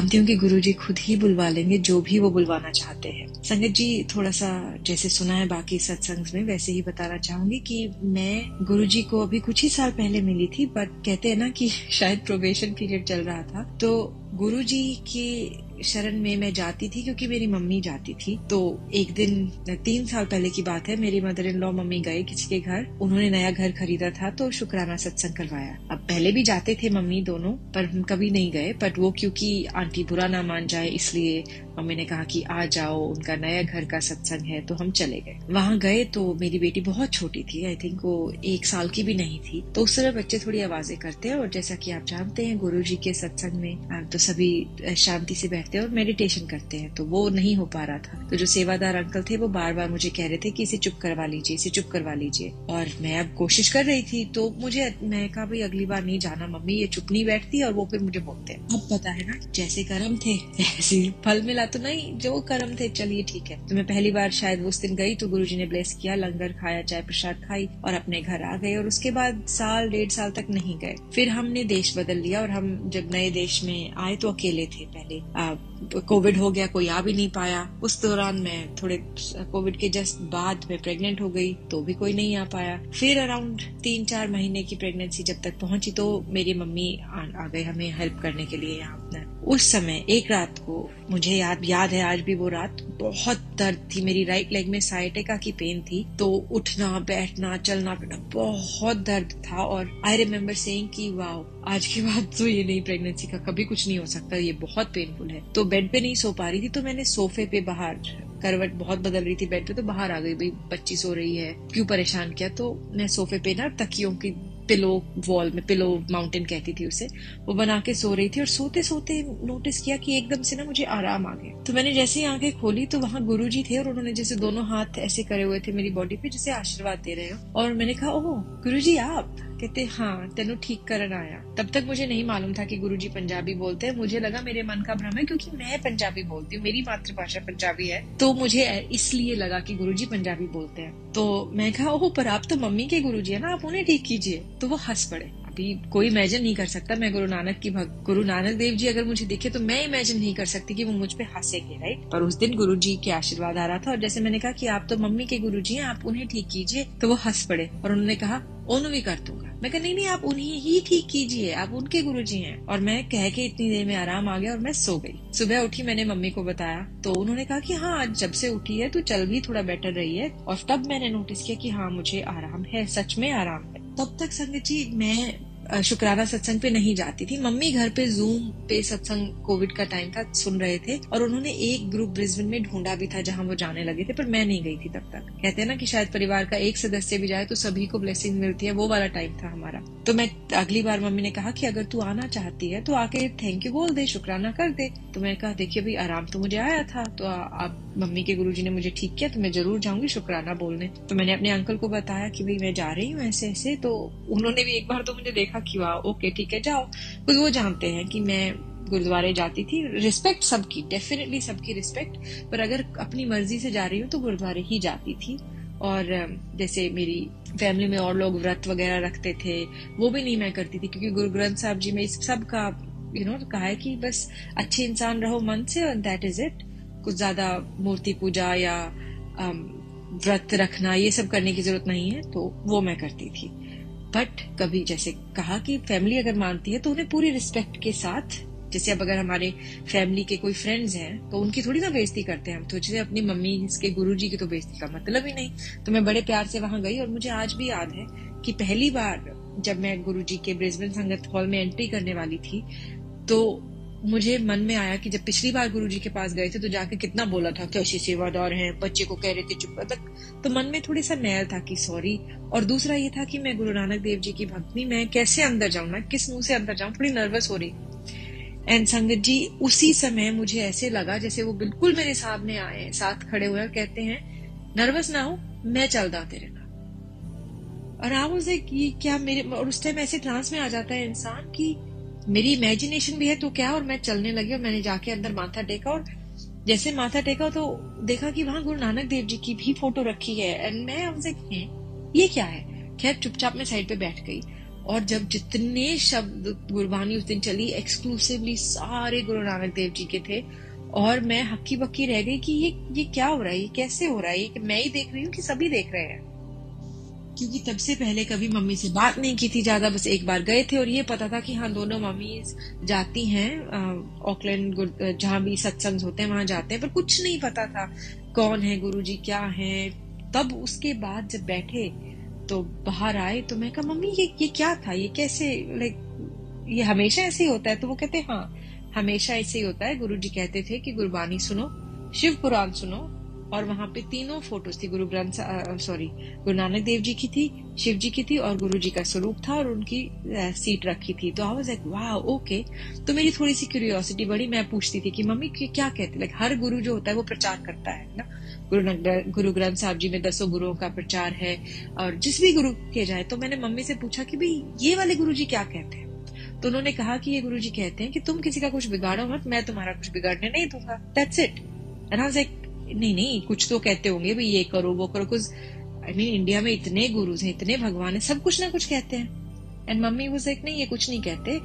जानती हूँ कि गुरुजी खुद ही बुलवा लेंगे जो भी वो बुलवाना चाहते हैं। संगत जी, थोड़ा सा जैसे सुना है बाकी सत्संग में वैसे ही बताना चाहूंगी कि मैं गुरुजी को अभी कुछ ही साल पहले मिली थी, बट कहते हैं ना कि शायद प्रोबेशन पीरियड चल रहा था, तो गुरुजी के शरण में मैं जाती थी क्योंकि मेरी मम्मी जाती थी। तो एक दिन 3 साल पहले की बात है, मेरी मदर इन लॉ मम्मी गए किसी के घर, उन्होंने नया घर खरीदा था तो शुक्राना सत्संग करवाया। अब पहले भी जाते थे मम्मी दोनों, पर हम कभी नहीं गए, बट वो क्योंकि आंटी बुरा ना मान जाए इसलिए मम्मी ने कहा कि आ जाओ, उनका नया घर का सत्संग है, तो हम चले गए। वहां गए तो मेरी बेटी बहुत छोटी थी, आई थिंक वो 1 साल की भी नहीं थी। तो उस समय बच्चे थोड़ी आवाजें करते हैं, और जैसा कि आप जानते हैं गुरुजी के सत्संग में तो सभी शांति से बैठते हैं और मेडिटेशन करते हैं, तो वो नहीं हो पा रहा था। तो जो सेवादार अंकल थे वो बार बार मुझे कह रहे थे कि इसे चुप करवा लीजिए, इसे चुप करवा लीजिए, और मैं अब कोशिश कर रही थी। तो मैं कहा भाई अगली बार नहीं जाना मम्मी, ये चुप नहीं बैठती, और वो फिर मुझे बोलते हैं। अब पता है ना, जैसे कर्म थे ऐसे फल मिला तो नहीं, जो कर्म थे चलिए ठीक है। तो मैं पहली बार शायद उस दिन गई तो गुरुजी ने ब्लेस किया, लंगर खाया, चाय प्रसाद खाई और अपने घर आ गए। और उसके बाद 1.5 साल तक नहीं गए। फिर हमने देश बदल लिया, और हम जब नए देश में आए तो अकेले थे। पहले कोविड हो गया, कोई आ भी नहीं पाया। उस दौरान मैं थोड़े कोविड के जस्ट बाद में प्रेग्नेंट हो गई, तो भी कोई नहीं आ पाया। फिर अराउंड 3-4 महीने की प्रेगनेंसी जब तक पहुंची तो मेरी मम्मी आ गए हमें हेल्प करने के लिए यहाँ। उस समय एक रात को मुझे याद है आज भी, वो रात बहुत दर्द थी, मेरी राइट लेग में साइटिका की पेन थी, तो उठना बैठना चलना फिरना बहुत दर्द था। और आई रिमेम्बर सेइंग कि वाओ, आज के बाद तो ये नई प्रेगनेंसी का कभी कुछ नहीं हो सकता, ये बहुत पेनफुल है। तो बेड पे नहीं सो पा रही थी, तो मैंने सोफे पे बाहर, करवट बहुत बदल रही थी बेड पे, तो बाहर आ गई, भाई बच्ची सो रही है क्यों परेशान किया। तो मैं सोफे पे ना तकियों की पिलो वॉल में, पिलो माउंटेन कहती थी उसे, वो बना के सो रही थी। और सोते सोते नोटिस किया कि एकदम से ना मुझे आराम आ गया। तो मैंने जैसे ही आंखें खोली तो वहां गुरुजी थे, और उन्होंने जैसे दोनों हाथ ऐसे करे हुए थे मेरी बॉडी पे, जैसे आशीर्वाद दे रहे हो। और मैंने कहा ओह गुरुजी आप? कहते हाँ, तेनू ठीक करन आया। तब तक मुझे नहीं मालूम था कि गुरुजी पंजाबी बोलते हैं। मुझे लगा मेरे मन का भ्रम है, क्योंकि मैं पंजाबी बोलती हूँ, मेरी मातृभाषा पंजाबी है, तो मुझे इसलिए लगा कि गुरुजी पंजाबी बोलते हैं। तो मैं कहा ओह, पर आप तो मम्मी के गुरुजी है ना, आप उन्हें ठीक कीजिए। तो वो हंस पड़े। अभी कोई इमेजिन नहीं कर सकता, मैं गुरु नानक की भक्त, गुरु नानक देव जी अगर मुझे दिखे तो मैं इमेजिन नहीं कर सकती कि वो मुझ पे हंसेंगे, राइट। पर उस दिन गुरुजी के आशीर्वाद आ रहा था, और जैसे मैंने कहा कि आप तो मम्मी के गुरुजी हैं, आप उन्हें ठीक कीजिए, तो वो हंस पड़े और उन्होंने कहा ओनु भी कर दूंगा। मैं कहा नहीं, आप उन्हें ही ठीक कीजिए, आप उनके गुरुजी हैं। और मैं कह के इतनी देर में आराम आ गया और मैं सो गई। सुबह उठी, मैंने मम्मी को बताया, तो उन्होंने कहा कि हाँ आज जब से उठी है तो चल भी थोड़ा बेटर रही है। और तब मैंने नोटिस किया कि हाँ मुझे आराम है, सच में आराम है। तब तक संगत जी मैं शुक्राना सत्संग पे नहीं जाती थी। मम्मी घर पे जूम पे सत्संग, कोविड का टाइम था, सुन रहे थे, और उन्होंने एक ग्रुप ब्रिस्बेन में ढूंढा भी था जहां वो जाने लगे थे, पर मैं नहीं गई थी तब तक। कहते हैं ना कि शायद परिवार का एक सदस्य भी जाए तो सभी को ब्लेसिंग मिलती है, वो वाला टाइम था हमारा। तो मैं अगली बार मम्मी ने कहा कि अगर तू आना चाहती है तो आके थैंक यू बोल दे, शुक्राना कर दे। तो मैं कहा देखिए भाई आराम तो मुझे आया था, तो आप मम्मी के गुरुजी ने मुझे ठीक किया, तो मैं जरूर जाऊंगी शुक्राना बोलने। तो मैंने अपने अंकल को बताया कि भाई मैं जा रही हूँ ऐसे ऐसे। तो उन्होंने भी एक बार तो मुझे देखा कि वाह ओके ठीक है जाओ, कुछ वो जानते हैं कि मैं गुरुद्वारे जाती थी। रिस्पेक्ट सबकी, डेफिनेटली सबकी रिस्पेक्ट, पर अगर अपनी मर्जी से जा रही हूँ तो गुरुद्वारे ही जाती थी। और जैसे मेरी फैमिली में और लोग व्रत वगैरह रखते थे, वो भी नहीं मैं करती थी, क्योंकि गुरु ग्रंथ साहब जी में इस सब का कहा है कि बस अच्छे इंसान रहो मन से, और दैट इज इट। कुछ ज्यादा मूर्ति पूजा या व्रत रखना ये सब करने की जरूरत नहीं है, तो वो मैं करती थी। बट कभी जैसे कहा कि फैमिली अगर मानती है तो उन्हें पूरी रिस्पेक्ट के साथ, जैसे अब अगर हमारे फैमिली के कोई फ्रेंड्स हैं तो उनकी थोड़ी ना बेइज्जती करते हैं हम, तो जैसे अपनी मम्मी इसके गुरुजी की तो बेइज्जती का मतलब ही नहीं। तो मैं बड़े प्यार से वहां गई, और मुझे आज भी याद है कि पहली बार जब मैं गुरुजी के ब्रिस्बेन संगत हॉल में एंट्री करने वाली थी, तो मुझे मन में आया कि जब पिछली बार गुरुजी के पास गए थे तो जाके कितना बोला था, कैसे सेवादार हैं, बच्चे को कह रहे थे चुप कर, तो मन में थोड़ी सा मैल था कि सॉरी। और दूसरा ये था कि मैं गुरु नानक देव जी की भक्ति में कैसे अंदर जाऊं, मैं किस मुंह से अंदर जाऊं, थोड़ी नर्वस हो रही। एंड संगत जी उसी समय मुझे ऐसे लगा जैसे वो बिल्कुल मेरे सामने आए, साथ खड़े हुए, कहते हैं नर्वस ना हो, मैं चलदा तेरे नाल। और आप उसे क्या मेरे, और उस टाइम ऐसे ट्रांस में आ जाता है इंसान की मेरी इमेजिनेशन भी है तो क्या, और मैं चलने लगी। और मैंने जाके अंदर माथा टेका, और जैसे माथा टेका तो देखा कि वहां गुरु नानक देव जी की भी फोटो रखी है। एंड मैं उनसे ये क्या है, खैर चुपचाप मैं साइड पे बैठ गई। और जब जितने शब्द गुरबानी उस दिन चली एक्सक्लूसिवली सारे गुरु नानक देव जी के थे, और मैं हक्की बक्की रह गई कि ये क्या हो रहा है, ये कैसे हो रहा है, कि मैं ही देख रही हूँ कि सभी देख रहे हैं। क्योंकि तब से पहले कभी मम्मी से बात नहीं की थी ज्यादा, बस एक बार गए थे और ये पता था कि हाँ दोनों मम्मी जाती हैं ऑकलैंड, जहाँ भी सत्संग होते हैं वहां जाते हैं, पर कुछ नहीं पता था कौन है गुरुजी, क्या है। तब उसके बाद जब बैठे तो बाहर आए तो मैं कहा मम्मी ये क्या था, ये कैसे, लाइक ये हमेशा ऐसे ही होता है? तो वो कहते हाँ हमेशा ऐसे ही होता है। गुरुजी कहते थे कि गुरबानी सुनो, शिव पुराण सुनो, और वहां पे तीनों फोटोज थी, गुरु नानक देव जी की थी, शिव जी की थी, और गुरु जी का स्वरूप था, और उनकी सीट रखी थी। तो आई वाज लाइक वाह ओके। तो मेरी थोड़ी सी क्यूरियोसिटी बढ़ी, मैं पूछती थी कि मम्मी क्या कहते, लाइक हर गुरु जो होता है वो प्रचार करता है ना, गुरु ग्रंथ साहब जी में 10 गुरुओं का प्रचार है, और जिस भी गुरु के जाए। तो मैंने मम्मी से पूछा कि भाई ये वाले गुरु जी क्या कहते हैं? तो उन्होंने कहा कि ये गुरु जी कहते हैं कि तुम किसी का कुछ बिगाड़ो मत, मैं तुम्हारा कुछ बिगाड़ने नहीं दूंगा, that's it. And I was like नहीं कुछ तो कहते होंगे भाई ये करो वो करो, कुछ आई मीन इंडिया में इतने गुरुज हैं, इतने भगवान है, सब कुछ ना कुछ कहते हैं। एंड मम्मी वाज लाइक नहीं ये कुछ नहीं कहते,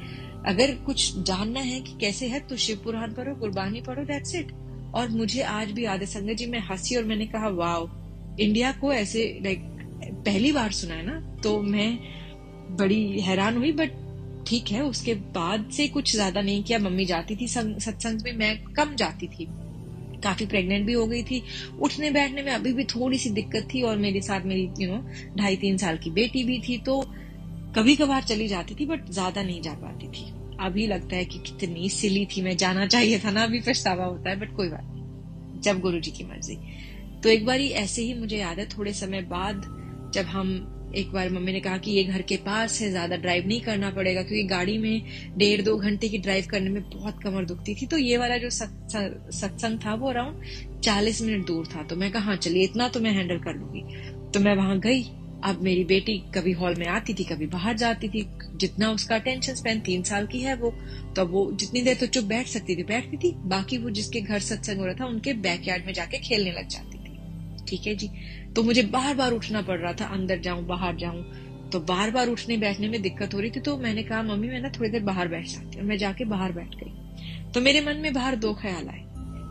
अगर कुछ जानना है कि कैसे है तो शिव पुराण पढ़ो, गुरबानी पढ़ो, दैट्स इट। और मुझे आज भी याद है संगत जी, मैं हंसी और मैंने कहा वाओ, इंडिया को ऐसे लाइक पहली बार सुना है ना। तो मैं बड़ी हैरान हुई, बट ठीक है। उसके बाद से कुछ ज्यादा नहीं किया। मम्मी जाती थी सत्संग में, मैं कम जाती थी, काफी प्रेग्नेंट भी हो गई थी, उठने बैठने में अभी भी थोड़ी सी दिक्कत थी, और मेरे साथ मेरी 2.5-3 साल की बेटी भी थी, तो कभी कभार चली जाती थी, बट ज्यादा नहीं जा पाती थी। अभी लगता है कि कितनी सिली थी, मैं जाना चाहिए था ना, अभी पछतावा होता है, बट कोई बात नहीं, जब गुरु जी की मर्जी। तो एक बार ऐसे ही मुझे याद है, थोड़े समय बाद जब हम एक बार मम्मी ने कहा कि ये घर के पास है, ज्यादा ड्राइव नहीं करना पड़ेगा, क्योंकि गाड़ी में 1.5-2 घंटे की ड्राइव करने में बहुत कमर दुखती थी। तो ये वाला जो सत्संग था वो अराउंड 40 मिनट दूर था। तो मैं कहा हाँ चलिए इतना तो मैं हैंडल कर लूंगी। तो मैं वहां गई। अब मेरी बेटी कभी हॉल में आती थी, कभी बाहर जाती थी, जितना उसका अटेंशन स्पेन, 3 साल की है वो, तो वो जितनी देर तो चुप बैठ सकती थी बैठती थी, बाकी वो जिसके घर सत्संग हो रहा था उनके बैकयार्ड में जाके खेलने लग जाती थी। ठीक है जी। तो मुझे बार बार उठना पड़ रहा था, अंदर जाऊं बाहर जाऊं, तो बार बार उठने बैठने में दिक्कत हो रही थी। तो मैंने कहा मम्मी मैं ना थोड़ी देर बाहर बैठ जाती हूँ। मैं जाके बाहर बैठ गई। तो मेरे मन में बाहर 2 ख्याल आए।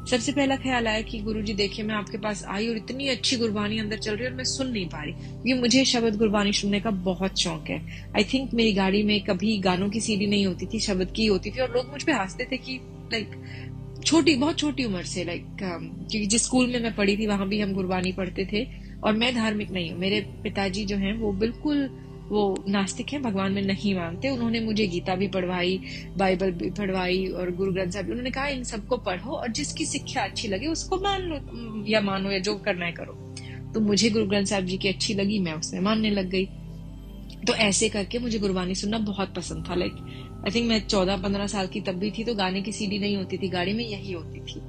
सबसे पहला ख्याल आया कि गुरुजी देखिए मैं आपके पास आई और इतनी अच्छी गुरबानी अंदर चल रही है और मैं सुन नहीं पा रही, क्योंकि मुझे शब्द गुरबानी सुनने का बहुत शौक है। आई थिंक मेरी गाड़ी में कभी गानों की सीडी नहीं होती थी, शब्द की होती थी, और लोग मुझ पे हंसते थे कि लाइक बहुत छोटी उम्र से, लाइक क्योंकि जिस स्कूल में मैं पढ़ी थी वहां भी हम गुरबानी पढ़ते थे, और मैं धार्मिक नहीं हूँ। मेरे पिताजी जो हैं वो बिल्कुल वो नास्तिक हैं, भगवान में नहीं मानते। उन्होंने मुझे गीता भी पढ़वाई, बाइबल भी पढ़वाई, और गुरु ग्रंथ साहब भी। उन्होंने कहा इन सबको पढ़ो और जिसकी शिक्षा अच्छी लगे उसको मान लो या मानो, या जो करना है करो। तो मुझे गुरु ग्रंथ साहब जी की अच्छी लगी, मैं उसमें मानने लग गई। तो ऐसे करके मुझे गुरबानी सुनना बहुत पसंद था। लाइक आई थिंक मैं 14-15 साल की तब भी थी, तो गाने की सीडी नहीं होती थी गाड़ी में, यही होती थी।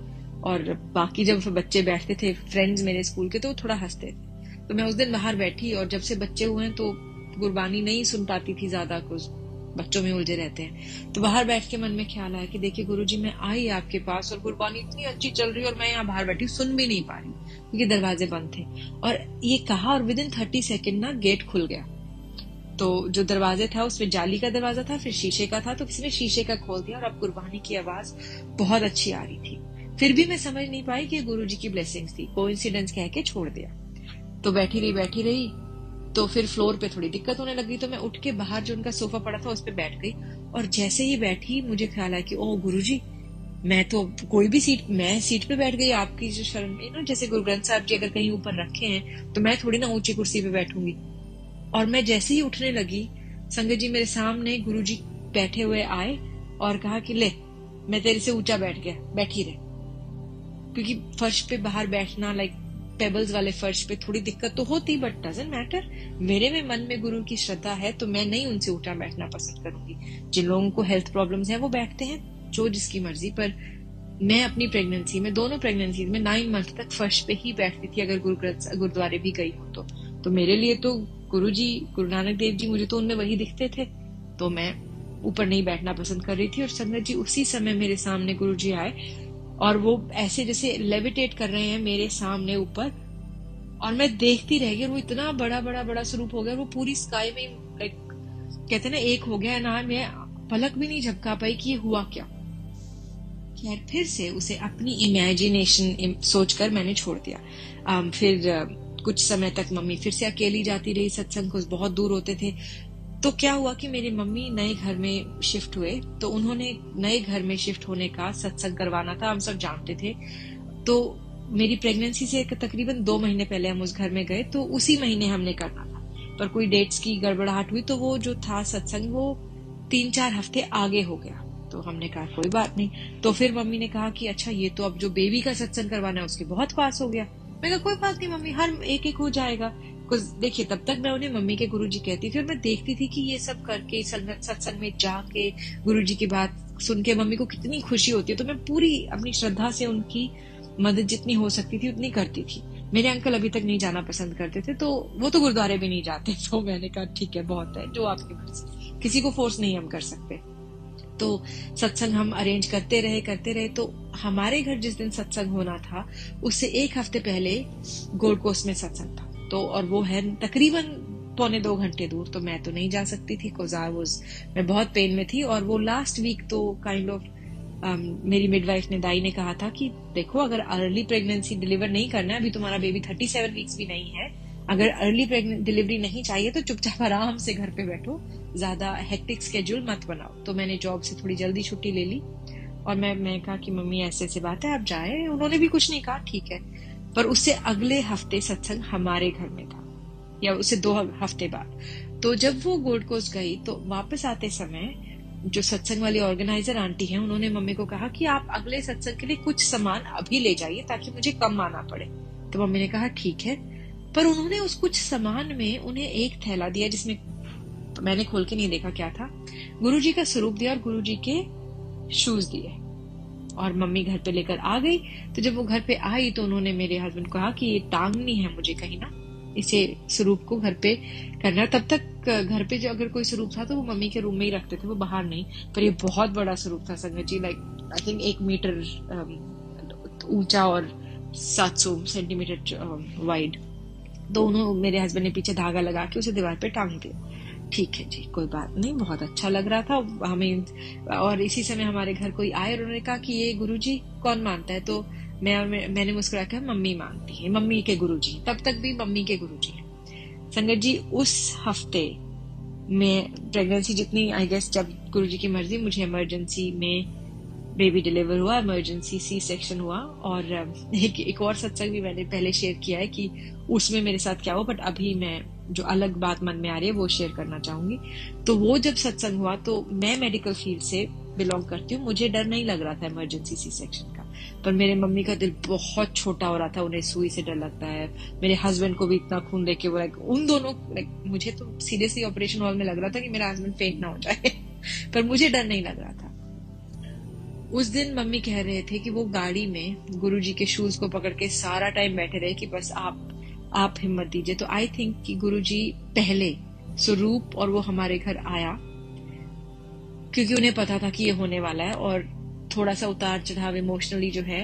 और बाकी जब बच्चे बैठते थे फ्रेंड्स मेरे स्कूल के, तो वो थोड़ा हंसते थे। तो मैं उस दिन बाहर बैठी, और जब से बच्चे हुए हैं तो गुरबानी नहीं सुन पाती थी ज्यादा, कुछ बच्चों में उलझे रहते हैं। तो बाहर बैठ के मन में ख्याल आया कि देखिए गुरुजी मैं आई आपके पास और गुरबानी इतनी अच्छी चल रही है, और मैं यहाँ बाहर बैठी सुन भी नहीं पा रही क्योंकि दरवाजे बंद थे। और ये कहा, और विद इन 30 सेकेंड ना गेट खुल गया। तो जो दरवाजे था उसमें जाली का दरवाजा था, फिर शीशे का था, तो किसी ने शीशे का खोल दिया, और अब गुरबानी की आवाज बहुत अच्छी आ रही थी। फिर भी मैं समझ नहीं पाई कि गुरुजी की ब्लेसिंग्स थी, कोइंसिडेंस कह के छोड़ दिया। तो बैठी रही। तो फिर फ्लोर पे थोड़ी दिक्कत होने लगी, तो मैं उठ के बाहर जो उनका सोफा पड़ा था उस पे बैठ गई। और जैसे ही बैठी मुझे ख्याल आया कि ओ गुरुजी, मैं तो कोई भी मैं सीट पे बैठ गई, आपकी जो शरण में ना, जैसे गुरु ग्रंथ साहब जी अगर कहीं ऊपर रखे हैं तो मैं थोड़ी ना ऊंची कुर्सी पे बैठूंगी। और मैं जैसे ही उठने लगी, संगत जी मेरे सामने गुरुजी बैठे हुए आए और कहा कि ले मैं तेरे से ऊंचा बैठ गया, बैठी रहे। क्योंकि फर्श पे बाहर बैठना, लाइक पेबल्स वाले फर्श पे थोड़ी दिक्कत तो होती, बट डजंट मैटर। मेरे में मन में गुरु की श्रद्धा है, तो मैं नहीं उनसे ऊंचा बैठना पसंद करूंगी। जिन लोगों को हेल्थ प्रॉब्लम्स हैं वो बैठते हैं, जो जिसकी मर्जी। पर मैं अपनी प्रेगनेंसी में, दोनों प्रेगनेंसी में 9 मंथ तक फर्श पे ही बैठती थी, अगर गुरुद्वारे भी गई हूँ तो मेरे लिए तो गुरुजी, गुरु नानक देव जी, मुझे तो उनमें वही दिखते थे, तो मैं ऊपर नहीं बैठना पसंद कर रही थी। और संगत जी उसी समय मेरे सामने गुरुजी आए, और वो ऐसे जैसे लेविटेट कर रहे हैं मेरे सामने ऊपर, और मैं देखती रह गई। और वो इतना बड़ा स्वरूप हो गया, वो पूरी स्काई में लाइक कहते ना एक हो गया ना, मैं पलक भी नहीं झपका पाई कि ये हुआ क्या। खैर फिर से उसे अपनी इमेजिनेशन सोचकर मैंने छोड़ दिया। फिर कुछ समय तक मम्मी फिर से अकेली जाती रही सत्संग को, बहुत दूर होते थे। तो क्या हुआ कि मेरी मम्मी नए घर में शिफ्ट हुए, तो उन्होंने नए घर में शिफ्ट होने का सत्संग करवाना था, हम सब जानते थे। तो मेरी प्रेगनेंसी से तकरीबन 2 महीने पहले हम उस घर में गए, तो उसी महीने हमने करना था, पर कोई डेट्स की गड़बड़ाहट हुई, तो वो जो था सत्संग वो 3-4 हफ्ते आगे हो गया। तो हमने कहा कोई बात नहीं। तो फिर मम्मी ने कहा कि अच्छा ये तो अब जो बेबी का सत्संग करवाना है उसके बहुत पास हो गया। मैं कहा कोई बात नहीं मम्मी, हर एक एक हो जाएगा। देखिए तब तक मैं उन्हें मम्मी के गुरुजी कहती थी, और मैं देखती थी कि ये सब करके सत्संग में जाके गुरुजी की बात सुन के मम्मी को कितनी खुशी होती है। तो मैं पूरी अपनी श्रद्धा से उनकी मदद जितनी हो सकती थी उतनी करती थी। मेरे अंकल अभी तक नहीं जाना पसंद करते थे, तो वो तो गुरुद्वारे भी नहीं जाते। तो मैंने कहा ठीक है, बहुत है, जो आपकी मर्जी, किसी को फोर्स नहीं हम कर सकते। तो सत्संग हम अरेंज करते रहे। तो हमारे घर जिस दिन सत्संग होना था उससे 1 हफ्ते पहले गोल्ड कोस्ट में सत्संग था, तो और वो है तकरीबन 1.25 घंटे दूर। तो मैं तो नहीं जा सकती थी, मैं बहुत पेन में थी। और वो लास्ट वीक तो काइंड ऑफ मेरी मिडवाइफ ने, दाई ने कहा था कि देखो अगर अर्ली प्रेगनेंसी डिलीवर नहीं करना है, अभी तुम्हारा बेबी 37 वीक्स भी नहीं है, अगर अर्ली डिलीवरी नहीं चाहिए तो चुपचाप आराम से घर पे बैठो, ज्यादा हेक्टिक स्केड्यूल मत बनाओ। तो मैंने जॉब से थोड़ी जल्दी छुट्टी ले ली, और मैं कहा कि मम्मी ऐसे ऐसे बात है, आप जाए। उन्होंने भी कुछ नहीं कहा, ठीक है। पर उससे अगले हफ्ते सत्संग हमारे घर में था, या उससे 2 हफ्ते बाद। तो जब वो गोल्ड कोस्ट गई, तो वापस आते समय जो सत्संग वाली ऑर्गेनाइजर आंटी हैं, उन्होंने मम्मी को कहा कि आप अगले सत्संग के लिए कुछ सामान अभी ले जाइए ताकि मुझे कम आना पड़े। तो मम्मी ने कहा ठीक है। पर उन्होंने उस कुछ सामान में उन्हें एक थैला दिया, जिसमें मैंने खोल के नहीं देखा क्या था, गुरुजी का स्वरूप दिया और गुरुजी के शूज दिए, और मम्मी घर पे लेकर आ गई। तो जब वो घर पे आई तो उन्होंने मेरे हस्बैंड को कहा कि ये टांगनी है मुझे कहीं ना, इसे स्वरूप को घर पे करना। तब तक घर पे जो अगर कोई स्वरूप था तो वो मम्मी के रूम में ही रखते थे, वो बाहर नहीं। पर ये बहुत बड़ा स्वरूप था संगत जी, लाइक आई थिंक 1 मीटर ऊंचा और 700 सेंटीमीटर वाइड। तो उन्होंने, मेरे हस्बैंड ने पीछे धागा लगा के उसे दीवार पे टांग दिया। ठीक है जी, कोई बात नहीं, बहुत अच्छा लग रहा था हमें। और इसी समय हमारे घर कोई आए और उन्होंने कहा कि ये गुरुजी कौन मानता है? तो मैंने मुस्कुरा के, मम्मी मानती है, मम्मी के गुरुजी, तब तक भी मम्मी के गुरुजी। संगत जी उस हफ्ते में प्रेगनेंसी जितनी, आई गेस जब गुरुजी की मर्जी, मुझे इमरजेंसी में बेबी डिलीवर हुआ, इमरजेंसी सी सेक्शन हुआ। और एक और सत्संग भी मैंने पहले शेयर किया है कि उसमें मेरे साथ क्या हुआ, बट अभी मैं जो अलग बात मन में आ रही है वो शेयर करना चाहूंगी। तो वो जब सत्संग हुआ, तो मैं मेडिकल फील्ड से बिलोंग करती हूँ, मुझे डर नहीं लग रहा था इमरजेंसी सी सेक्शन का, पर मेरे मम्मी का दिल बहुत छोटा हो रहा था, उन्हें सुई से डर लगता है। मेरे हस्बैंड को भी इतना खून देख के वो उन दोनों, मुझे तो सीरियसली ऑपरेशन हॉल में लग रहा था कि मेरा हस्बैंड फेंट ना हो जाए पर मुझे डर नहीं लग रहा था। उस दिन मम्मी कह रहे थे कि वो गाड़ी में गुरुजी के शूज को पकड़ के सारा टाइम बैठे रहे कि बस आप हिम्मत दीजिए। तो आई थिंक कि गुरुजी पहले स्वरूप और वो हमारे घर आया, क्योंकि उन्हें पता था कि ये होने वाला है, और थोड़ा सा उतार चढ़ाव इमोशनली जो है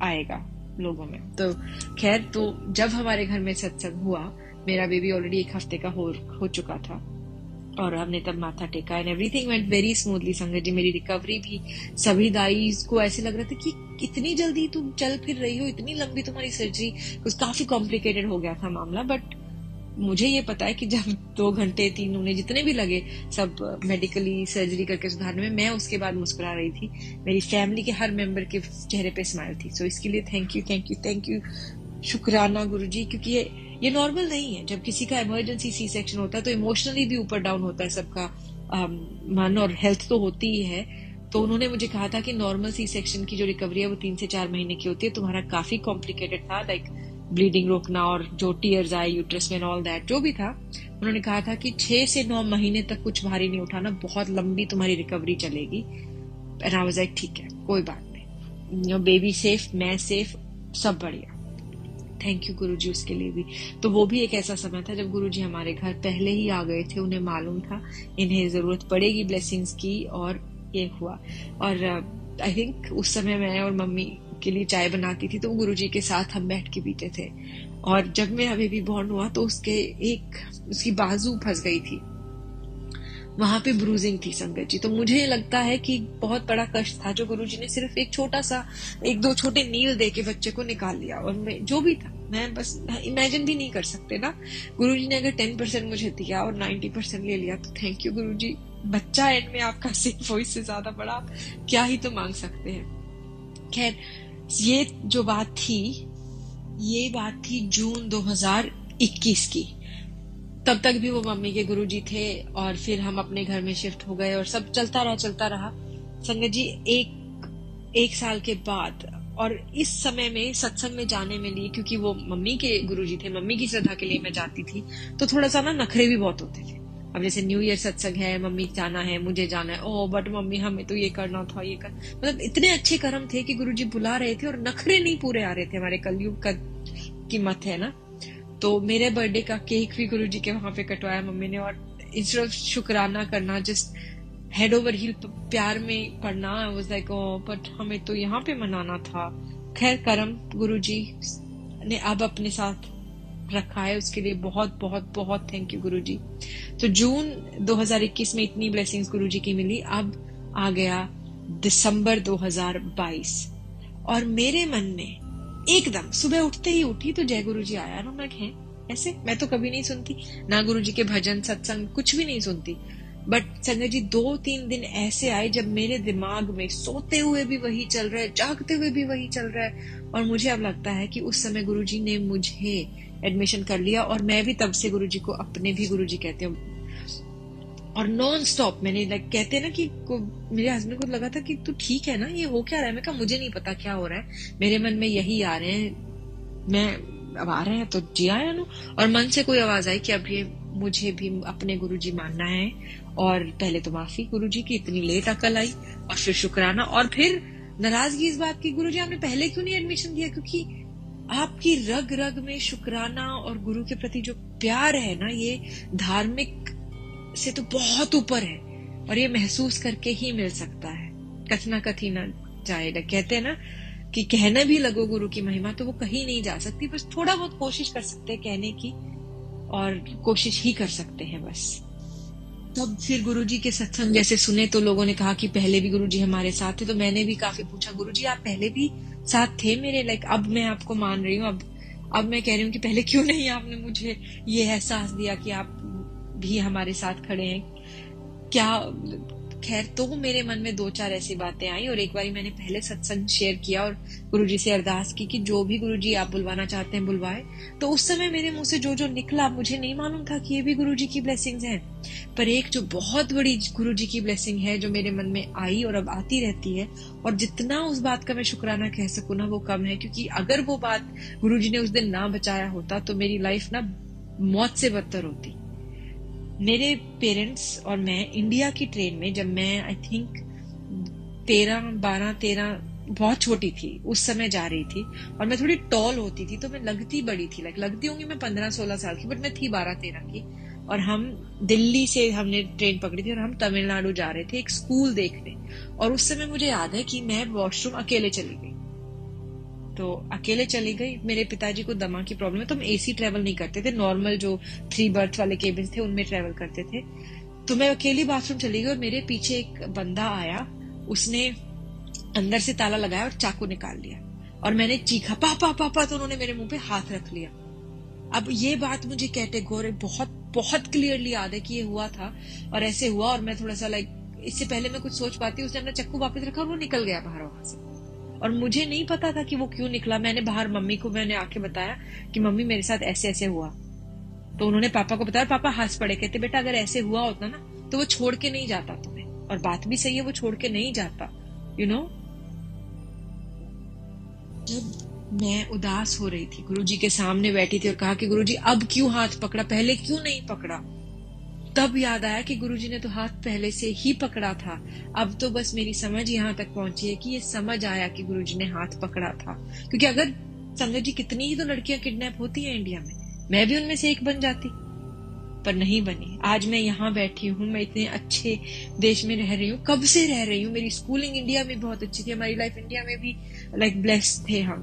आएगा लोगों में। तो खैर, तो जब हमारे घर में सत्संग हुआ, मेरा बेबी ऑलरेडी 1 हफ्ते का हो चुका था, और हमने तब माथा टेका and everything went very smoothly. संगत जी मेरी रिकवरी भी, सभी दाईज को ऐसे लग रहा था कि इतनी जल्दी तुम चल फिर रही हो, इतनी लंबी तुम्हारी सर्जरी, कुछ काफी कॉम्प्लिकेटेड हो गया था मामला। बट मुझे ये पता है कि जब 2 घंटे 3 उन्हें जितने भी लगे सब मेडिकली सर्जरी करके सुधारने में, मैं उसके बाद मुस्कुरा रही थी। मेरी फैमिली के हर मेंबर के चेहरे पे स्माइल थी। सो इसके लिए थैंक यू, शुक्राना गुरुजी, क्योंकि ये नॉर्मल नहीं है। जब किसी का इमरजेंसी सी सेक्शन होता है तो इमोशनली भी ऊपर डाउन होता है सबका, मन और हेल्थ तो होती ही है। तो उन्होंने मुझे कहा था कि नॉर्मल सी सेक्शन की जो रिकवरी है वो 3 से 4 महीने की होती है, तुम्हारा काफी कॉम्प्लिकेटेड था, लाइक ब्लीडिंग रोकना और जो टीयर्स आए यूट्रस में ऑल दैट जो भी था। उन्होंने कहा था कि 6 से 9 महीने तक कुछ भारी नहीं उठाना, बहुत लंबी तुम्हारी रिकवरी चलेगी। एंड आई वाज लाइक ठीक है, कोई बात नहीं, बेबी सेफ, मैं सेफ, सब बढ़िया। थैंक यू गुरुजी उसके लिए भी। तो वो भी एक ऐसा समय था जब गुरुजी हमारे घर पहले ही आ गए थे, उन्हें मालूम था इन्हें जरूरत पड़ेगी ब्लेसिंग्स की, और ये हुआ। और आई थिंक उस समय मैं और मम्मी के लिए चाय बनाती थी, तो गुरुजी के साथ हम बैठ के पीते थे। और जब मेरा बेबी बॉर्न हुआ तो उसकी बाजू फंस गई थी, वहां पे ब्रूजिंग थी संगत जी। तो मुझे लगता है कि बहुत बड़ा कष्ट था जो गुरुजी ने सिर्फ एक छोटा सा, एक दो छोटे नील दे के बच्चे को निकाल लिया। और मैं जो भी था, मैं बस इमेजिन भी नहीं कर सकते ना। गुरुजी ने अगर 10% मुझे दिया और 90% ले लिया तो थैंक यू गुरुजी। बच्चा एंड में आपका सिर्फ वॉइस से ज्यादा बड़ा क्या ही तो मांग सकते हैं। खैर, ये जो बात थी, ये बात थी जून 2021 की। तब तक भी वो मम्मी के गुरुजी थे और फिर हम अपने घर में शिफ्ट हो गए और सब चलता रहा संगत जी। एक साल के बाद, और इस समय में सत्संग में जाने में लिए, क्योंकि वो मम्मी के गुरुजी थे, मम्मी की श्रद्धा के लिए मैं जाती थी, तो थोड़ा सा ना नखरे भी बहुत होते थे। अब जैसे न्यू ईयर सत्संग है, मम्मी जाना है, मुझे जाना है, ओ बट मम्मी हमें तो ये करना था, ये कर, मतलब इतने अच्छे कर्म थे कि गुरुजी बुला रहे थे और नखरे नहीं पूरे आ रहे थे। हमारे कलयुग का कीमत है ना। तो मेरे बर्थडे का केक भी गुरुजी के वहां पे कटवाया मम्मी ने, और इंस्टेड ऑफ शुक्राना करना, जस्ट हेड ओवर हील प्यार में पढ़ना, I was like oh but हमें तो यहाँ पे मनाना था। खैर, कर्म गुरुजी ने अब अपने साथ रखा है, उसके लिए बहुत बहुत बहुत थैंक यू गुरुजी। तो जून 2021 में इतनी ब्लेसिंग्स गुरुजी की मिली। अब आ गया दिसंबर 2022 और मेरे मन में एकदम सुबह उठते ही उठी तो जय गुरुजी आया ना। मैं है ऐसे, मैं तो कभी नहीं सुनती ना गुरुजी के भजन सत्संग, कुछ भी नहीं सुनती, बट संगत जी 2-3 दिन ऐसे आए जब मेरे दिमाग में सोते हुए भी वही चल रहा है, जागते हुए भी वही चल रहा है। और मुझे अब लगता है कि उस समय गुरुजी ने मुझे एडमिशन कर लिया और मैं भी तब से गुरुजी को अपने भी गुरुजी कहती हूँ। और नॉन स्टॉप मैंने कहते हैं ना कि मेरे हस्बैंड को लगा था कि तू ठीक है ना, ये हो क्या रहा है। मैं कहा मुझे नहीं पता क्या हो रहा है, मेरे मन में यही आ रहे हैं, मैं अब आ रहे हैं तो जी आया ना। और मन से कोई आवाज आई कि अब ये मुझे भी अपने गुरुजी मानना है। और पहले तो माफी गुरुजी की, इतनी लेट अकल आई, और फिर शुक्राना, और फिर नाराजगी इस बात की, गुरुजी आपने पहले क्यों नहीं एडमिशन दिया। क्योंकि आपकी रग रग में शुक्राना और गुरु के प्रति जो प्यार है ना, ये धार्मिक से तो बहुत ऊपर है और ये महसूस करके ही मिल सकता है, कथना कथी ना जाएगा। कहते हैं ना कि कहने भी लगो गुरु की महिमा तो वो कहीं नहीं जा सकती, बस थोड़ा बहुत कोशिश कर सकते हैं कहने की, और कोशिश ही कर सकते हैं बस। तब फिर गुरुजी के सत्संग जैसे सुने तो लोगों ने कहा कि पहले भी गुरुजी हमारे साथ थे। तो मैंने भी काफी पूछा, गुरुजी आप पहले भी साथ थे मेरे, लाइक अब मैं आपको मान रही हूँ, अब मैं कह रही हूँ कि पहले क्यों नहीं आपने मुझे ये एहसास दिया कि आप भी हमारे साथ खड़े हैं क्या। खैर, तो मेरे मन में 2-4 ऐसी बातें आई और एक बारी मैंने पहले सत्संग शेयर किया और गुरुजी से अरदास की कि जो भी गुरुजी आप बुलवाना चाहते हैं बुलवाए। तो उस समय मेरे मुंह से जो जो निकला मुझे नहीं मालूम था कि ये भी गुरुजी की ब्लेसिंग्स हैं। पर एक जो बहुत बड़ी गुरुजी की ब्लेसिंग है जो मेरे मन में आई और अब आती रहती है, और जितना उस बात का मैं शुक्राना कह सकूं ना वो कम है, क्योंकि अगर वो बात गुरुजी ने उस दिन ना बचाया होता तो मेरी लाइफ ना मौत से बदतर होती। मेरे पेरेंट्स और मैं इंडिया की ट्रेन में, जब मैं आई थिंक 13 बहुत छोटी थी उस समय जा रही थी, और मैं थोड़ी टॉल होती थी तो मैं लगती बड़ी थी, लगती होंगी मैं 15-16 साल की, बट मैं थी 12-13 की। और हम दिल्ली से हमने ट्रेन पकड़ी थी और हम तमिलनाडु जा रहे थे एक स्कूल देखने। और उस समय मुझे याद है कि मैं वॉशरूम अकेले चली गई। तो अकेले चली गई, मेरे पिताजी को दमा की प्रॉब्लम है तो हम एसी ट्रेवल नहीं करते थे, नॉर्मल जो 3 बर्थ वाले केबिन थे उनमें ट्रेवल करते थे। तो मैं अकेली बाथरूम चली गई और मेरे पीछे एक बंदा आया, उसने अंदर से ताला लगाया और चाकू निकाल लिया और मैंने चीखा पापा पापा, तो उन्होंने मेरे मुंह पे हाथ रख लिया। अब ये बात मुझे कैटेगोरी बहुत बहुत क्लियरली याद है कि ये हुआ था और ऐसे हुआ, और मैं थोड़ा सा इससे पहले मैं कुछ सोच पाती, उसने अपना चक्कू वापस रखा और वो निकल गया बाहर वहां से। और मुझे नहीं पता था कि वो क्यों निकला। मैंने बाहर मम्मी को मैंने आके बताया कि मम्मी मेरे साथ ऐसे ऐसे हुआ। तो उन्होंने पापा को बताया, पापा हंस पड़े, कहते बेटा अगर ऐसे हुआ होता ना तो वो छोड़ के नहीं जाता तुम्हें। और बात भी सही है, वो छोड़ के नहीं जाता, यू नो। जब मैं उदास हो रही थी, गुरुजी के सामने बैठी थी और कहा कि गुरुजी अब क्यों हाथ पकड़ा, पहले क्यों नहीं पकड़ा। तब याद आया कि गुरुजी ने तो हाथ पहले से ही पकड़ा था। अब तो बस मेरी समझ यहाँ तक पहुंची है कि ये समझ आया कि गुरुजी ने हाथ पकड़ा था। क्योंकि अगर संगत जी कितनी ही तो लड़कियां किडनैप होती हैं इंडिया में, मैं भी उनमें से एक बन जाती, पर नहीं बनी। आज मैं यहाँ बैठी हूँ, मैं इतने अच्छे देश में रह रही हूँ, कब से रह रही हूँ। मेरी स्कूलिंग इंडिया में बहुत अच्छी थी, हमारी लाइफ इंडिया में भी ब्लेस्ड थे हम।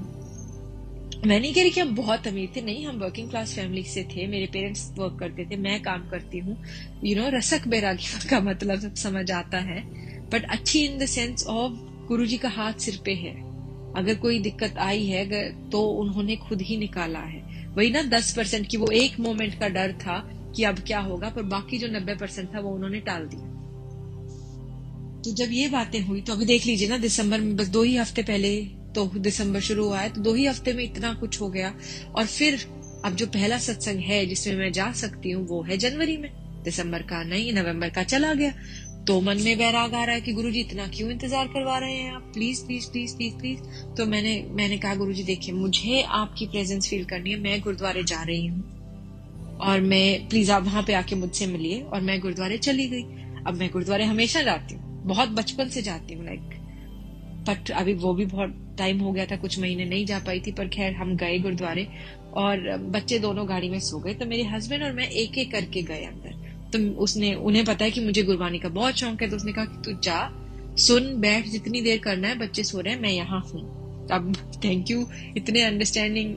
मैं नहीं कह रही कि हम बहुत अमीर थे, नहीं, हम वर्किंग क्लास फैमिली से थे, मेरे पेरेंट्स वर्क करते थे, मैं काम करती हूँ, रसक बैरागी का मतलब सब समझ आता है, बट अच्छी इन द सेंस ऑफ गुरुजी का हाथ सिर पे है। अगर कोई दिक्कत आई है तो उन्होंने खुद ही निकाला है। वही ना 10% की वो एक मोमेंट का डर था कि अब क्या होगा, पर बाकी जो 90% था वो उन्होंने टाल दिया। तो जब ये बातें हुई तो अभी देख लीजिए ना, दिसंबर में बस 2 ही हफ्ते पहले तो दिसंबर शुरू हुआ है, तो 2 ही हफ्ते में इतना कुछ हो गया। और फिर अब जो पहला सत्संग है जिसमें मैं जा सकती हूँ वो है जनवरी में, दिसंबर का नहीं, नवंबर का चला गया। तो मन में बैराग आ रहा है कि गुरुजी इतना क्यों इंतजार करवा रहे हैं आप, please please please please please. तो मैंने कहा गुरुजी देखिए, मुझे आपकी प्रेजेंस फील करनी है, मैं गुरुद्वारे जा रही हूँ और मैं प्लीज आप वहां पे आके मुझसे मिलिए। और मैं गुरुद्वारे चली गई। अब मैं गुरुद्वारे हमेशा जाती हूँ, बहुत बचपन से जाती हूँ, बट अभी वो भी बहुत टाइम हो गया था, कुछ महीने नहीं जा पाई थी, पर खैर हम गए गुरुद्वारे और बच्चे दोनों गाड़ी में सो गए। तो मेरे हस्बैंड और मैं एक एक करके गए अंदर। तो उन्हें पता है कि मुझे गुरबानी का बहुत शौक है, तो उसने कहा कि तू जा, सुन, बैठ, जितनी देर करना है, बच्चे सो रहे हैं, मैं यहाँ हूँ। अब थैंक यू इतने अंडरस्टैंडिंग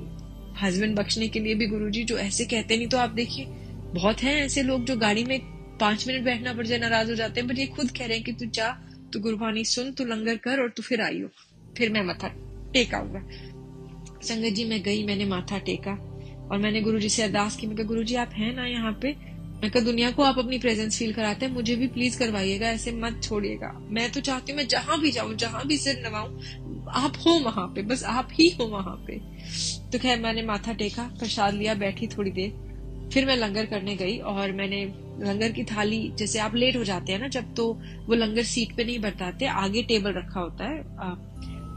हस्बैंड बख्शने के लिए भी गुरुजी, जो ऐसे कहते नहीं तो आप देखिए बहुत हैं ऐसे लोग जो गाड़ी में 5 मिनट बैठना पड़ जाए नाराज हो जाते हैं, बट ये खुद कह रहे हैं कि तू जा, तू गुरबानी सुन, तू लंगर कर और तू फिर आई हो, फिर मैं माथा टेक आऊंगा। संगत जी मैं गई, मैंने माथा टेका और मैंने गुरुजी से अरदास की। मैं कहा गुरुजी आप हैं ना यहाँ पे, मैं कहा दुनिया को आप अपनी प्रेजेंस फील कराते हैं, मुझे भी प्लीज करवाइएगा, ऐसे मत छोड़िएगा। मैं तो चाहती हूँ मैं जहां भी जाऊं, जहां भी सिर नवाऊं, आप हो वहां पे, बस आप ही हो वहां पे। तो खैर मैंने माथा टेका, प्रसाद लिया, बैठी थोड़ी देर, फिर मैं लंगर करने गई और मैंने लंगर की थाली, जैसे आप लेट हो जाते हैं ना जब, तो वो लंगर सीट पे नहीं बरताते, आगे टेबल रखा होता है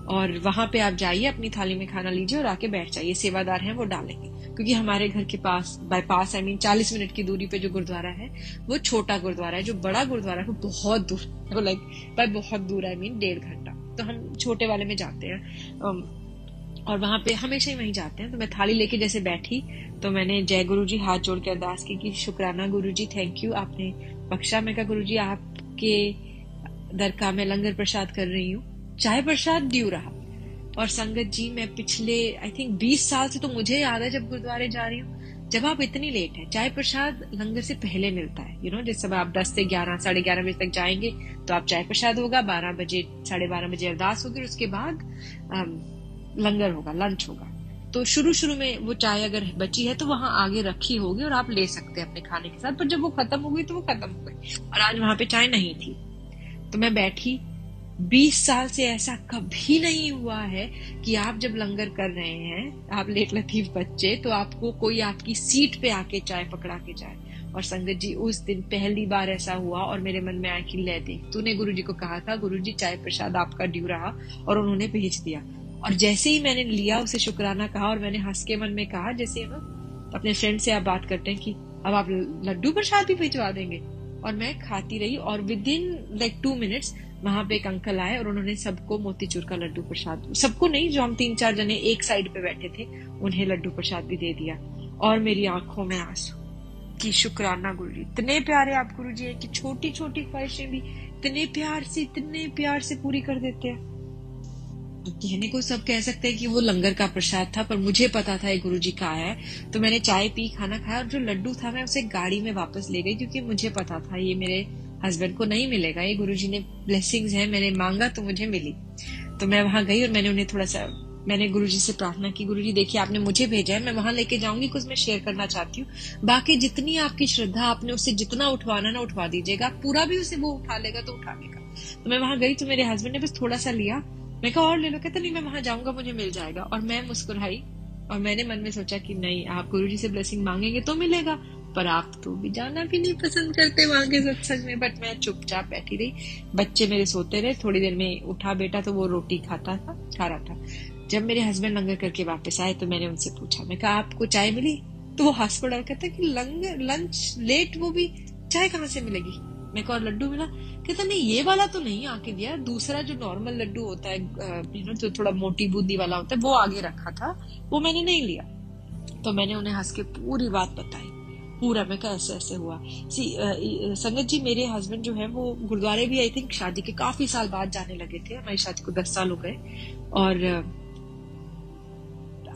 और वहां पे आप जाइए, अपनी थाली में खाना लीजिए और आके बैठ जाइए, सेवादार हैं वो डालेंगे। क्योंकि हमारे घर के पास, बाईपास 40 मिनट की दूरी पे जो गुरुद्वारा है वो छोटा गुरुद्वारा है, जो बड़ा गुरुद्वारा है वो बहुत दूर, वो बाय बहुत दूर है, 1.5 घंटा। तो हम छोटे वाले में जाते हैं और वहां पे हमेशा ही वहीं जाते हैं। तो मैं थाली लेके जैसे बैठी तो मैंने जय गुरु जी हाथ जोड़ के अरदास की कि शुक्राना गुरु जी, थैंक यू, आपने बख्शा। मैं कहा गुरु जी आपके दर का मैं लंगर प्रसाद कर रही हूँ, चाय प्रसाद ड्यू रहा। और संगत जी मैं पिछले आई थिंक 20 साल से, तो मुझे याद है जब गुरुद्वारे जा रही हूँ, जब आप इतनी लेट है, चाय प्रसाद लंगर से पहले मिलता है, जिस समय आप 10 से 11, 11:30 बजे तक जाएंगे तो आप चाय प्रसाद होगा, 12 बजे 12:30 बजे अरदास होगी, उसके बाद लंगर होगा, लंच होगा। तो शुरू में वो चाय अगर बची है तो वहां आगे रखी होगी और आप ले सकते हैं अपने खाने के साथ, पर जब वो खत्म हो गई तो वो खत्म हो गई और आज वहां पे चाय नहीं थी। तो मैं बैठी, 20 साल से ऐसा कभी नहीं हुआ है कि आप जब लंगर कर रहे हैं, आप लेट लतीफ बच्चे, तो आपको कोई आपकी सीट पे आके चाय पकड़ा के जाए। और संगत जी उस दिन पहली बार ऐसा हुआ और मेरे मन में आया कि ले देख, तूने गुरुजी को कहा था गुरुजी चाय प्रसाद आपका ड्यू रहा, और उन्होंने भेज दिया। और जैसे ही मैंने लिया, उसे शुक्राना कहा और मैंने हंस के मन में कहा, जैसे अपने फ्रेंड से आप बात करते हैं कि अब आप लड्डू प्रसाद भी भिजवा देंगे। और मैं खाती रही और विद इन 2 मिनट्स वहां पे एक अंकल आए और उन्होंने सबको मोतीचूर का लड्डू प्रसाद, सबको नहीं, जो हम 3-4 जने एक साइड पे बैठे थे, उन्हें लड्डू प्रसाद भी दे दिया। और मेरी आंखों में आंसू कि शुक्राना गुरुजी, इतने प्यारे आप गुरुजी हैं कि छोटी छोटी ख्वाहिशें भी इतने प्यार से पूरी कर देते हैं। कहने को सब कह सकते हैं कि वो लंगर का प्रसाद था, पर मुझे पता था ये गुरुजी का है। तो मैंने चाय पी, खाना खाया और जो लड्डू था मैं उसे गाड़ी में वापस ले गई, क्योंकि मुझे पता था ये मेरे हस्बैंड को नहीं मिलेगा, ये गुरुजी ने ब्लेसिंग्स है, मैंने मांगा तो मुझे मिली। तो मैं वहां गई और मैंने उन्हें थोड़ा सा, मैंने गुरुजी से प्रार्थना की, गुरुजी देखिए आपने मुझे भेजा है, मैं वहां लेके जाऊंगी, कुछ मैं शेयर करना चाहती हूँ, बाकी जितनी आपकी श्रद्धा, आपने उससे जितना उठवाना ना उठवा दीजिएगा, पूरा भी उसे वो उठा लेगा तो उठा लेगा। तो मैं वहां गई तो मेरे हस्बैंड ने बस थोड़ा सा लिया, मैं कहा और ले लो, कहता नहीं मैं वहां जाऊंगा मुझे मिल जाएगा। और मैं मुस्कुराई और मैंने मन में सोचा कि नहीं, आप गुरुजी से ब्लेसिंग मांगेंगे तो मिलेगा, पर आप तो भी जाना भी नहीं पसंद करते वहां के सत्संग में। बट मैं चुपचाप बैठी रही, बच्चे मेरे सोते रहे, थोड़ी देर में उठा बेटा तो वो रोटी खा रहा था। जब मेरे हस्बैंड लंगर करके वापस आए तो मैंने उनसे पूछा, मैं कहा आपको चाय मिली? तो वो हंस पड़ा, कहता कि लंगर लंच लेट, वो भी चाय कहाँ से मिलेगी? मैं कहा और लड्डू मिला? कहता नहीं ये वाला तो नहीं आके दिया, दूसरा जो नॉर्मल लड्डू होता है, जो थोड़ा मोटी बूंदी वाला होता है, वो आगे रखा था, वो मैंने नहीं लिया। तो मैंने उन्हें हंस के पूरी बात बताई, पूरा। मैं कहा ऐसे ऐसे हुआ। संगत जी मेरे हस्बैंड जो है वो गुरुद्वारे भी आई थिंक शादी के काफी साल बाद जाने लगे थे, हमारी शादी को 10 साल हो गए। और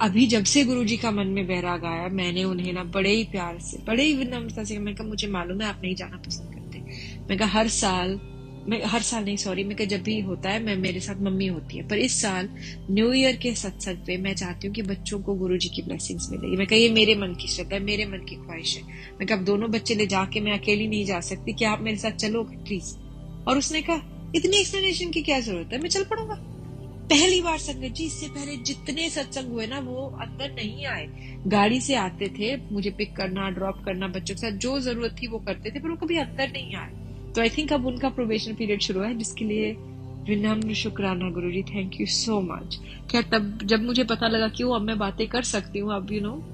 अभी जब से गुरुजी का मन में बैराग आया, मैंने उन्हें ना बड़े ही प्यार से, बड़े ही विनम्रता से, मैं कहा मुझे मालूम है आप नहीं जाना पसंद करते, मैं कहा हर साल नहीं, सॉरी, मैं कहा जब भी होता है मैं मेरे साथ मम्मी होती है, पर इस साल न्यू ईयर के सत्संग पे मैं चाहती हूँ कि बच्चों को गुरुजी की ब्लेसिंग्स मिलेगी। मैं कहा ये मेरे मन की श्रद्धा है, मेरे मन की ख्वाहिश है। मैं कहा अब दोनों बच्चे ले जाके मैं अकेली नहीं जा सकती, क्या आप मेरे साथ चलोगे प्लीज? और उसने कहा इतनी एक्सप्लेनेशन की क्या जरूरत है, मैं चल पड़ूंगा। पहली बार संगत जी, इससे पहले जितने सत्संग हुए ना वो अंदर नहीं आए, गाड़ी से आते थे, मुझे पिक करना, ड्रॉप करना, बच्चों के साथ जो जरूरत थी वो करते थे, पर वो कभी अंदर नहीं आए। तो आई थिंक अब उनका प्रोबेशन पीरियड शुरू है, जिसके लिए विनम्र शुक्राना गुरुजी, थैंक यू सो मच। क्या तब जब मुझे पता लगा कि वो अब मैं बातें कर सकती हूँ, अब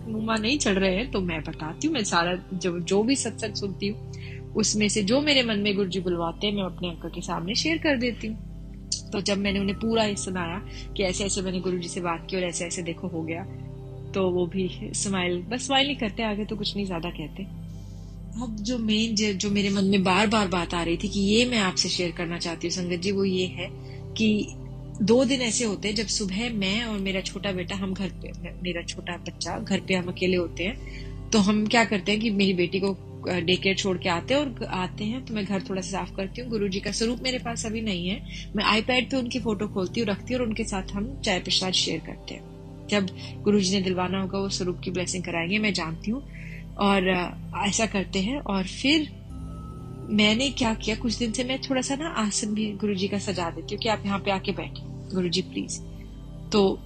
मुंह नहीं चढ़ रहे हैं, तो मैं बताती हूँ, मैं सारा जो भी सत्संग सुनती हूँ उसमें से जो मेरे मन में गुरुजी बुलवाते हैं मैं अपने अंकल के सामने शेयर कर देती हूँ। तो जब मैंने उन्हें पूरा ही सुनाया कि ऐसे ऐसे मैंने गुरुजी से बात की और ऐसे ऐसे देखो हो गया, तो वो भी स्माइल ही करते, आगे तो कुछ नहीं ज्यादा कहते। अब जो मेरे मन में बार बार बात आ रही थी कि ये मैं आपसे शेयर करना चाहती हूँ संगत जी, वो ये है कि 2 दिन ऐसे होते हैं जब सुबह मैं और मेरा छोटा बेटा, हम घर पे, मेरा छोटा बच्चा घर पे, हम अकेले होते हैं। तो हम क्या करते हैं कि मेरी बेटी को डे केयर छोड़ के आते हैं तो मैं घर थोड़ा सा साफ करती हूँ। गुरुजी का स्वरूप मेरे पास अभी नहीं है, मैं आईपैड पे उनकी फोटो खोलती हूँ, रखती हूँ और उनके साथ हम चाय प्रसाद शेयर करते हैं। जब गुरुजी ने दिलवाना होगा वो स्वरूप की ब्लेसिंग कराएंगे, मैं जानती हूँ, और ऐसा करते हैं। और फिर मैंने क्या किया, कुछ दिन से मैं थोड़ा सा ना आसन भी गुरुजी का सजा देती हूँ कि आप यहाँ पे आके बैठे गुरुजी प्लीज। तो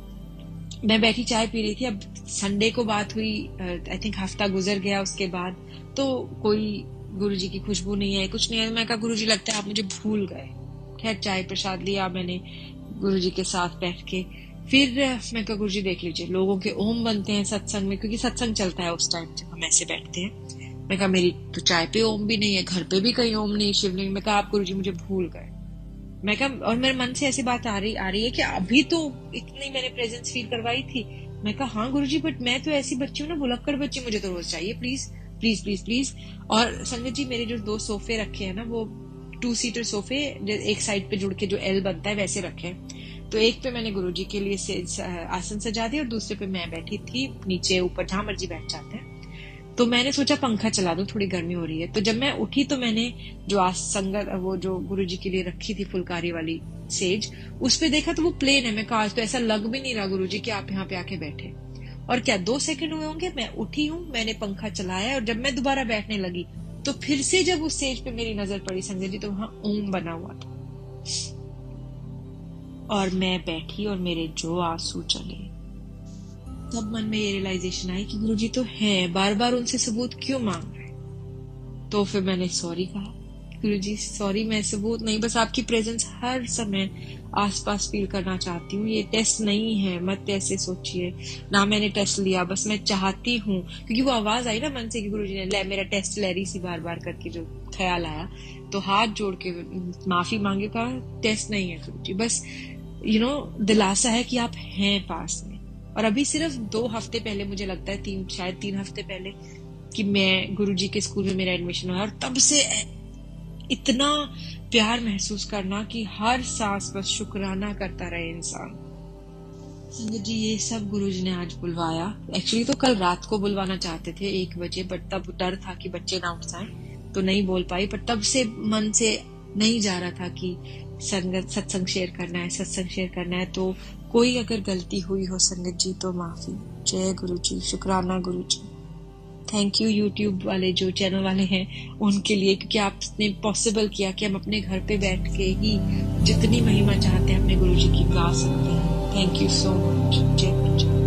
मैं बैठी चाय पी रही थी, अब संडे को बात हुई, आई थिंक हफ्ता गुजर गया, उसके बाद तो कोई गुरुजी की खुशबू नहीं है, कुछ नहीं है। मैं कहा गुरुजी लगता है आप मुझे भूल गए। खैर चाय प्रसाद लिया मैंने गुरुजी के साथ बैठ के, फिर मैं कहा गुरुजी देख लीजिए लोगों के ओम बनते हैं सत्संग में, क्योंकि सत्संग चलता है उस टाइम जब हम ऐसे बैठते हैं। मैं कहा मेरी तो चाय पे ओम भी नहीं है, घर पे भी कहीं ओम नहीं, शिवलिंग। मैं कहा आप गुरुजी मुझे भूल गए। मैं कहा, और मेरे मन से ऐसी बात आ रही है कि अभी तो इतनी मैंने प्रेजेंस फील करवाई थी। मैं कहा हाँ गुरुजी, बट मैं तो ऐसी बच्ची हूँ ना, भुलक्कड़ बच्ची, मुझे तो रोज चाहिए, प्लीज प्लीज प्लीज प्लीज। और संगत जी मेरे जो 2 सोफे रखे हैं ना, वो 2 सीटर सोफे, एक साइड पे जुड़ के जो एल बनता है वैसे रखे हैं। तो एक पे मैंने गुरुजी के लिए आसन सजा दिया और दूसरे पे मैं बैठी थी, नीचे ऊपर जहां मर्जी बैठ जाते हैं। तो मैंने सोचा पंखा चला दूं, थोड़ी गर्मी हो रही है। तो जब मैं उठी तो मैंने जो संगत, वो जो गुरुजी के लिए रखी थी फुलकारी वाली सेज, उस पे देखा तो वो प्लेन है। मैं कहा आज तो ऐसा लग भी नहीं रहा गुरुजी कि आप यहाँ पे आके बैठे। और क्या 2 सेकंड हुए होंगे, मैं उठी हूँ, मैंने पंखा चलाया, और जब मैं दोबारा बैठने लगी तो फिर से जब उस सेज पे मेरी नजर पड़ी संजय जी, तो वहां ओम बना हुआ था। और मैं बैठी और मेरे जो आंसू चले, तब मन में ये रियलाइजेशन आई कि गुरुजी तो है, बार बार उनसे सबूत क्यों मांग रहे। तो फिर मैंने सॉरी कहा, गुरुजी सॉरी, मैं सबूत नहीं, बस आपकी प्रेजेंस हर समय आसपास फील करना चाहती हूँ। ये टेस्ट नहीं है, मत ऐसे सोचिए, ना मैंने टेस्ट लिया, बस मैं चाहती हूँ। क्योंकि वो आवाज आई ना मन से कि गुरुजी ने ले मेरा टेस्ट ले रही सी, बार बार करके जो ख्याल आया, तो हाथ जोड़ के माफी मांगे, कहा टेस्ट नहीं है गुरुजी, बस दिलासा है कि आप हैं पास में। और अभी सिर्फ 2 हफ्ते पहले, मुझे लगता है शायद 3 हफ्ते पहले, कि मैं गुरुजी के स्कूल में मेरा एडमिशन हुआ, और तब से इतना प्यार महसूस करना कि हर सांस बस शुक्राना करता रहे इंसान। संगत जी ये सब गुरुजी ने आज बुलवाया। एक्चुअली तो कल रात को बुलवाना चाहते थे 1 बजे, बट तब डर था कि बच्चे ना उठ जाएं, तो नहीं बोल पाई। पर तब से मन से नहीं जा रहा था कि सत्संग शेयर करना है। तो कोई अगर गलती हुई हो संगत जी तो माफी। जय गुरु जी, शुक्राना गुरु जी। थैंक यू यूट्यूब वाले जो चैनल वाले हैं उनके लिए, क्योंकि आपने पॉसिबल किया कि हम अपने घर पे बैठ के ही जितनी महिमा चाहते हैं अपने गुरु जी की गा सकते हैं। Thank you so much. जय गुरु जी।